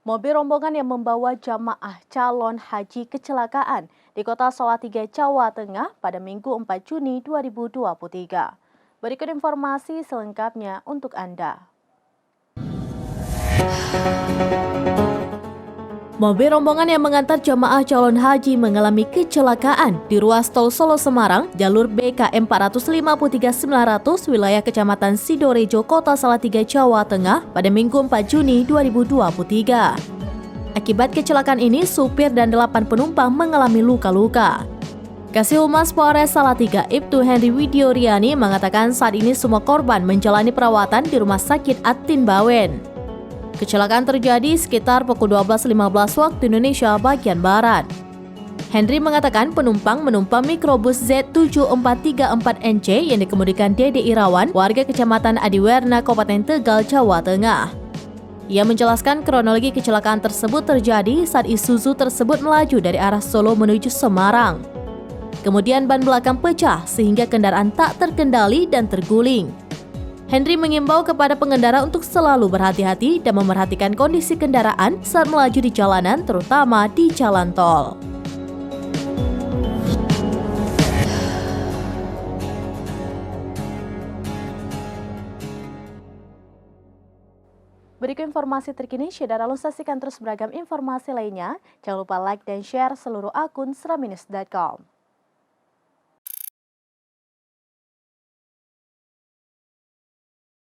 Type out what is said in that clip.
Mobil rombongan yang membawa jamaah calon haji kecelakaan di kota Salatiga, Jawa Tengah pada Minggu 4 Juni 2023. Berikut informasi selengkapnya untuk Anda. Mobil rombongan yang mengantar jamaah calon haji mengalami kecelakaan di ruas tol Solo Semarang, jalur BKM 453-900 wilayah Kecamatan Sidorejo, Kota Salatiga, Jawa Tengah pada Minggu 4 Juni 2023. Akibat kecelakaan ini, supir dan 8 penumpang mengalami luka-luka. Kasih Humas Polres Salatiga, Ibtu Henry Widioriani mengatakan saat ini semua korban menjalani perawatan di Rumah Sakit Atin Bawen. Kecelakaan terjadi sekitar pukul 12.15 waktu Indonesia bagian Barat. Henry mengatakan penumpang menumpang mikrobus Z7434NC yang dikemudikan Dede Irawan, warga Kecamatan Adiwerna, Kabupaten Tegal, Jawa Tengah. Ia menjelaskan kronologi kecelakaan tersebut terjadi saat Isuzu tersebut melaju dari arah Solo menuju Semarang. Kemudian ban belakang pecah sehingga kendaraan tak terkendali dan terguling. Henry mengimbau kepada pengendara untuk selalu berhati-hati dan memerhatikan kondisi kendaraan saat melaju di jalanan, terutama di jalan tol. Berikut informasi terkini, saudara lalu saksikan terus beragam informasi lainnya. Jangan lupa like dan share seluruh akun seraminus.com.